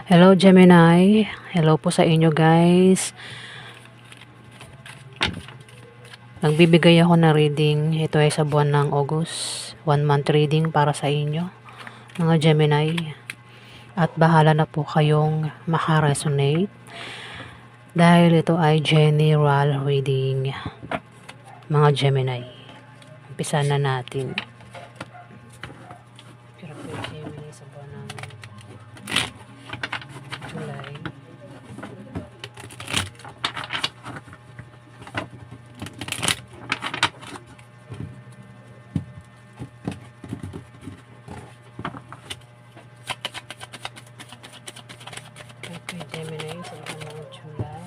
Hello Gemini, hello po sa inyo guys. Nagbibigay ako ng reading, ito ay sa buwan ng August, 1 month reading para sa inyo mga Gemini. At bahala na po kayong makaresonate dahil ito ay general reading mga Gemini. Umpisa na natin. Pero po Gemini sa buwan ng July. Okay, Gemini sa buwan ng July.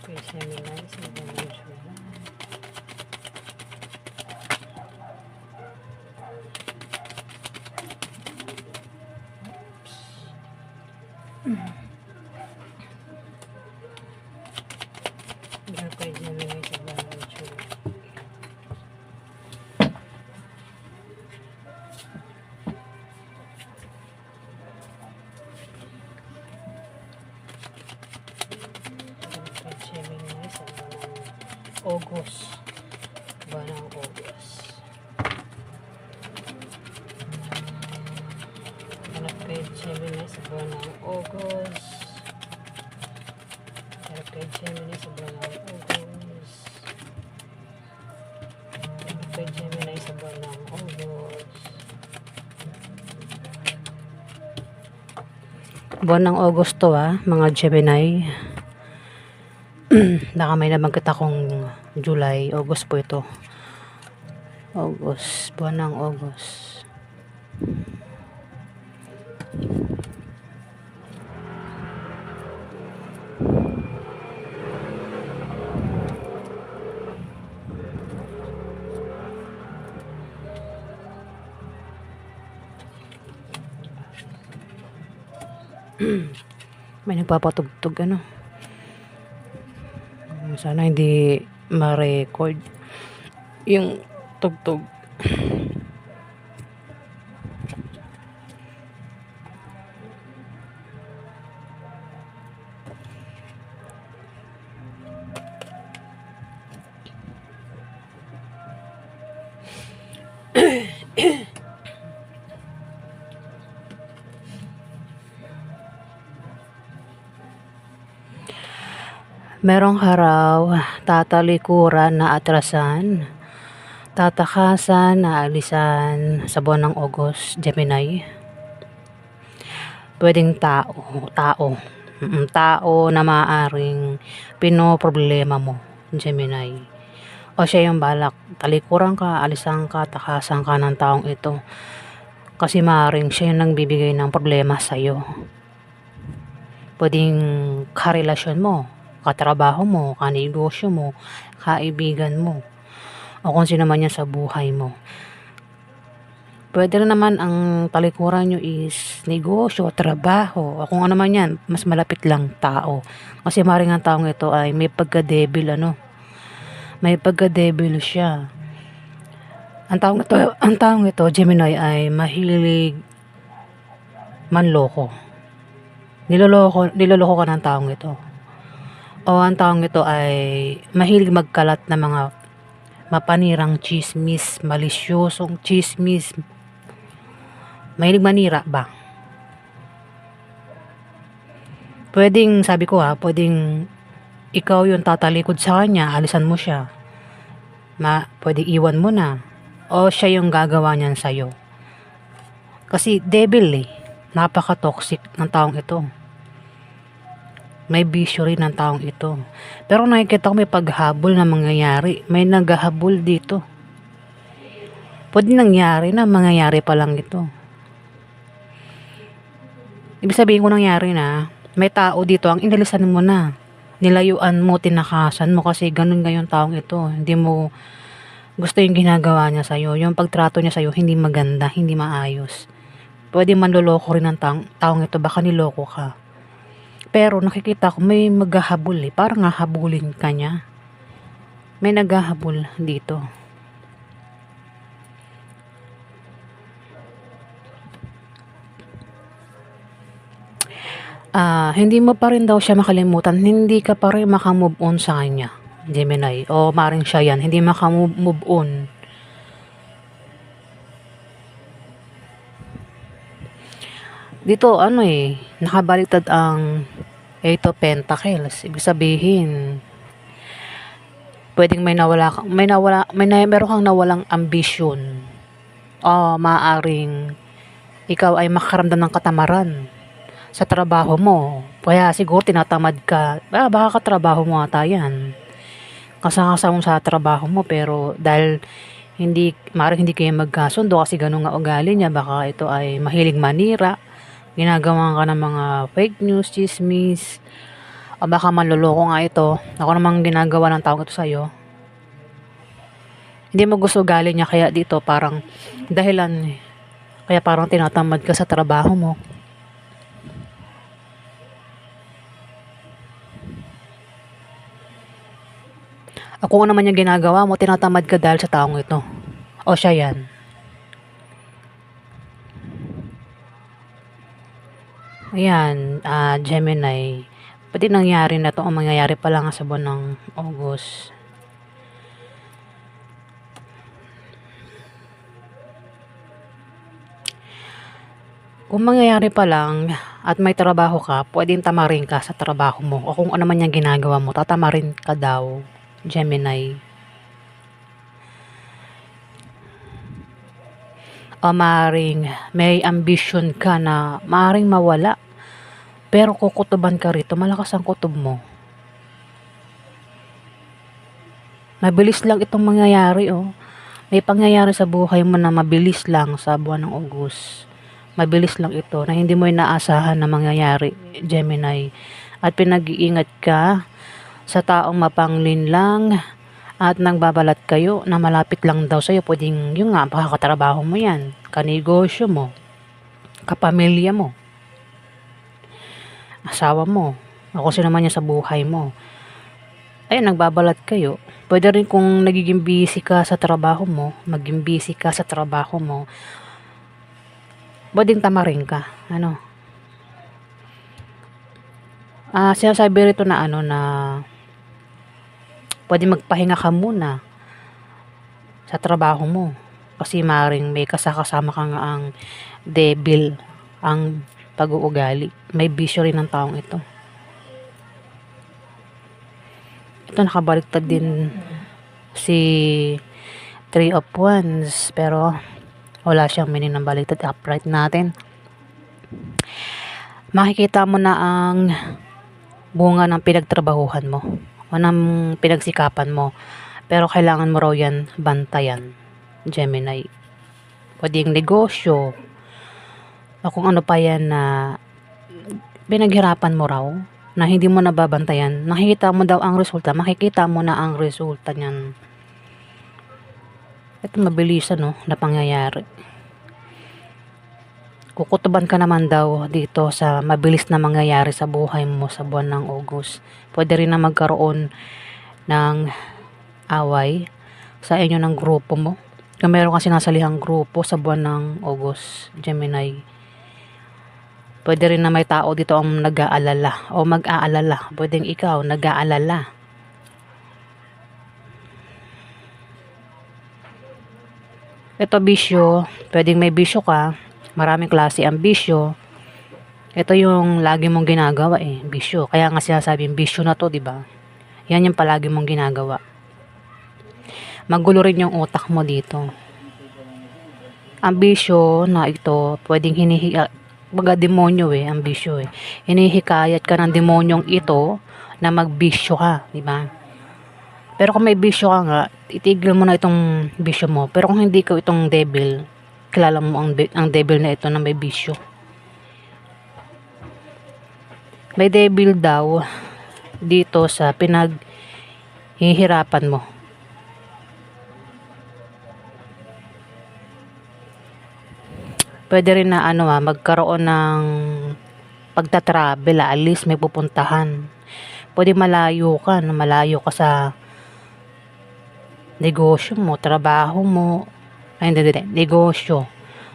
Okay, Gemini sa buwan ng July. Okay, Gemini sa buwan ng July. Okay, Gemini sa buwan ng August. Buwan ng August. Okay, Gemini sa buwan ng August. Okay, Gemini sa buwan ng August. Okay, Gemini sa buwan ng August. Buwan ng August to mga Gemini. Baka may nabanggit akong July, August po ito. August, buwan ng August. May nagpapatugtog sana hindi ma-record yung tugtog. Merong haraw, tatalikuran na atrasan, tatakasan na alisan sa buwan ng August, Gemini. Pwedeng tao na maaaring pinoproblema mo, Gemini. O siya yung balak, talikuran ka, alisan ka, takasan ka ng taong ito. Kasi maaaring siya yung nagbibigay ng problema sa'yo. Pwedeng karelasyon mo, katrabaho mo, kanegosyo mo, kaibigan mo, o kung sino man yan sa buhay mo. Pwede rin naman ang talikuran nyo is negosyo, trabaho, o kung ano man yan, mas malapit lang tao. Kasi maring ang taong ito ay may pagka-devil may pagka-devil siya. Ang taong ito, Gemini, ay mahilig manloko. Niloloko ka ng taong ito. O ang taong ito ay mahilig magkalat ng mga mapanirang chismis, malisyosong chismis. Mahilig manira ba? Pwedeng, sabi ko pwedeng ikaw yung tatalikod sa kanya, alisan mo siya. Pwedeng iwan mo na. O siya yung gagawa niyan sa'yo. Kasi devil napaka-toxic ng taong ito. May bisyo rin ng taong ito. Pero nakikita ko may paghabol na mangyayari. May naghahabol dito. Pwede nangyari na mangyayari pa lang ito. Ibig sabihin ko nangyari na, may tao dito ang inalisan mo na. Nilayuan mo, tinakasan mo kasi ganun yung taong ito. Hindi mo gusto yung ginagawa niya sa'yo. Yung pagtrato niya sa'yo hindi maganda, hindi maayos. Pwede manloloko rin ng taong ito, baka niloko ka. Pero nakikita ko may maghahabol eh. Parang hahabulin ka niya. May naghahabol dito. Hindi mo pa rin daw siya makalimutan. Hindi ka pa rin makamove on sa kanya, Gemini. O maring siya yan. Hindi makamove on. Dito nakabaliktad ang 8 of Pentacles. Ibig sabihin, pwedeng meron kang nawalang ambisyon. O maaring ikaw ay makaramdam ng katamaran sa trabaho mo. Kaya siguro tinatamad ka. Baka katrabaho mo ata yan. Kasama sa trabaho mo, pero dahil maaaring hindi kayo magkasundo kasi ganun nga ugali niya, baka ito ay mahilig manira. Ginagawa ka ng mga fake news, chismis, o baka manloloko nga ito. Ako namang ginagawa ng taong ito sa'yo. Hindi mo gusto ugali niya, kaya dito parang dahilan. Kaya parang tinatamad ka sa trabaho mo. Kung ano naman yung ginagawa mo, tinatamad ka dahil sa taong ito. O siya yan. Ayan, Gemini. Pwede nangyari na to, ang mangyayari pa lang sa buwan ng August. Kung mangyayari pa lang at may trabaho ka, pwedeng tamarin ka sa trabaho mo. O kung ano man yung ginagawa mo, tatamarin ka daw, Gemini. O maaaring may ambition ka na maaaring mawala. Pero kukutuban ka rito, malakas ang kutob mo. Mabilis lang itong mangyayari May pangyayari sa buhay mo na mabilis lang sa buwan ng August. Mabilis lang ito na hindi mo inaasahan na mangyayari, Gemini. At pinag-iingat ka sa taong mapanglinlang at nang babalat kayo na malapit lang daw sa'yo. Pwedeng yung nga, pakakatrabaho mo yan, kanegosyo mo, kapamilya mo, asawa mo, o kung sino man yan sa buhay mo. Ayun, nagbabalat kayo. Pwede rin kung nagiging busy ka sa trabaho mo, maging busy ka sa trabaho mo, pwedeng tamarin ka. Sinasabi rito na na pwede magpahinga ka muna sa trabaho mo. Kasi maaaring may kasama kang ang devil, ang pag-uugali. May bisyo rin ng taong ito. Ito nakabaliktad din si 3 of Wands, pero wala siyang meaning ng baliktad. Upright natin. Makikita mo na ang bunga ng pinagtrabahuhan mo o ng pinagsikapan mo. Pero kailangan mo raw yan bantayan, Gemini. Pwede yung negosyo o kung ano pa yan na pinaghirapan mo raw na hindi mo nababantayan. Nakikita mo daw ang resulta. Makikita mo na ang resulta niyan. Ito mabilisan na pangyayari. Kukutuban ka naman daw dito sa mabilis na mangyayari sa buhay mo sa buwan ng August. Pwede rin na magkaroon ng away sa inyo ng grupo mo. Kung meron kasi nasalihang grupo sa buwan ng August, Gemini, pwede rin na may tao dito ang nag-aalala o mag-aalala. Pwedeng ikaw nag-aalala. Ito bisyo, pwedeng may bisyo ka. Maraming klase ang bisyo. Ito yung lagi mong ginagawa bisyo. Kaya nga sinasabing bisyo na to, di ba? Yan yung palagi mong ginagawa. Magulo rin yung utak mo dito. Ang bisyo na ito, pwedeng baga demonyo ang bisyo Hinihikayat ka ng demonyong ito na magbisyo ka, di ba? Pero kung may bisyo ka nga, itigil mo na itong bisyo mo. Pero kung hindi ka itong devil, kilala mo ang devil na ito na may bisyo. May devil daw dito sa pinaghihirapan mo. Pwede rin na magkaroon ng pagta-travel, at least may pupuntahan. Pwede malayo ka, no? Malayo ka sa negosyo mo, trabaho mo. Ay, hindi, negosyo.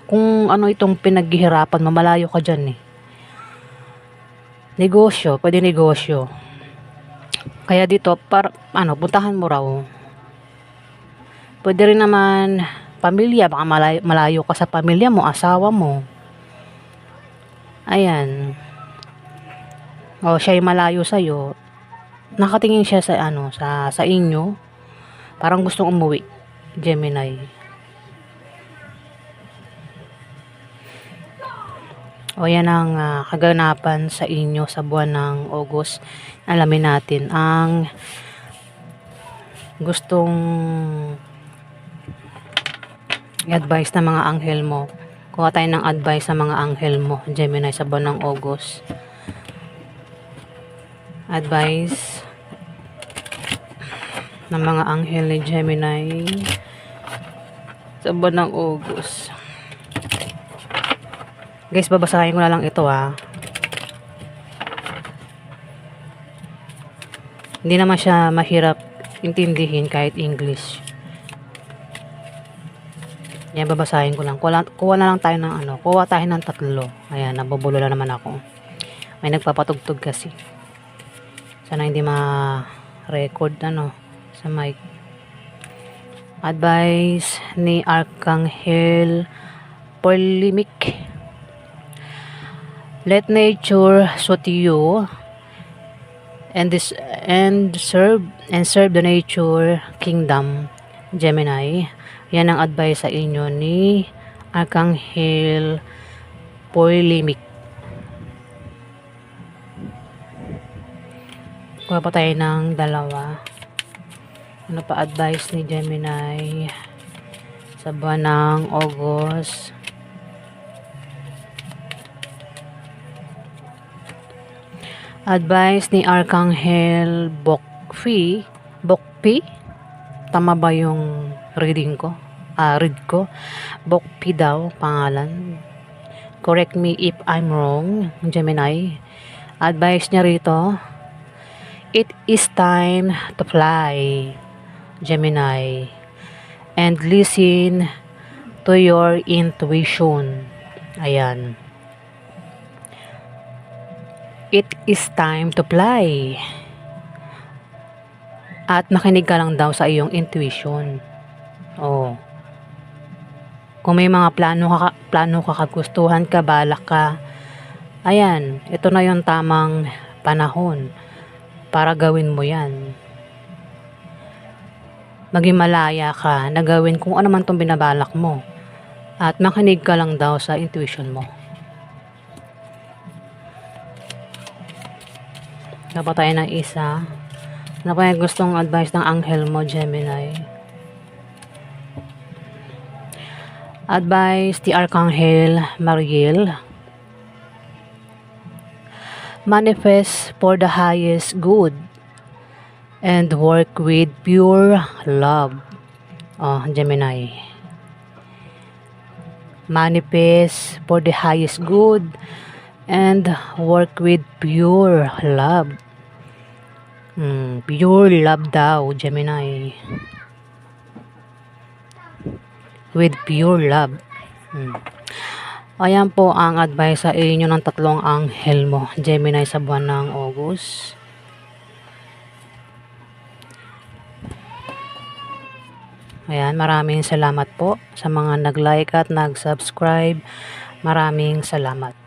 Kung ano itong pinaghihirapan mo, malayo ka dyan eh. Negosyo, pwede negosyo. Kaya dito, puntahan mo raw. Pwede rin naman pamilya, baka malayo ka sa pamilya mo, asawa mo. Ayan. O siya'y malayo sa'yo. Nakatingin siya sa inyo. Parang gustong umuwi, Gemini. O yan ang kaganapan sa inyo sa buwan ng August. Alamin natin ang gustong advice ng mga anghel mo. Kuha tayo ng advice sa mga anghel mo, Gemini, sa buwan ng August. Advice ng mga anghel ni Gemini sa buwan ng August. Guys, babasahin ko na lang ito Hindi naman siya mahirap intindihin kahit English. Yan, babasahin ko lang. Kuha na lang tayo ng kuha tayo ng 3. Ayan, nabubulo na naman ako. May nagpapatugtog kasi. Sana hindi ma-record sa mic. Advice ni Archangel Polimic. Let nature suit you and serve the nature kingdom, Gemini. Yan ang advice sa inyo ni Archangel Polimic. Kuha pa tayo ng 2. Ano pa advice ni Gemini sa buwan ng August? Advice ni Archangel Bokpi. Tama ba yung reading ko? Read ko. Bokpi daw pangalan. Correct me if I'm wrong, Gemini. Advice niya rito, it is time to fly, Gemini, and listen to your intuition. Ayan. It is time to fly. At makinig ka lang daw sa iyong intuition. Kung may mga plano ka, kagustuhan ka, balak ka, ayan, ito na yung tamang panahon para gawin mo yan. Maging malaya ka na gawin kung ano man itong binabalak mo. At makinig ka lang daw sa intuition mo. Dapat tayo ng isa. Ano pa yung gustong advice ng anghel mo, Gemini? Advice the Archangel Mariel. Manifest for the highest good and work with pure love. Gemini. Manifest for the highest good and work with pure love. Pure love daw, Gemini. With pure love. Ayan po ang advice sa inyo ng 3 anghel mo, Gemini, sa buwan ng August. Ayan, maraming salamat po sa mga nag-like at nag-subscribe. Maraming salamat.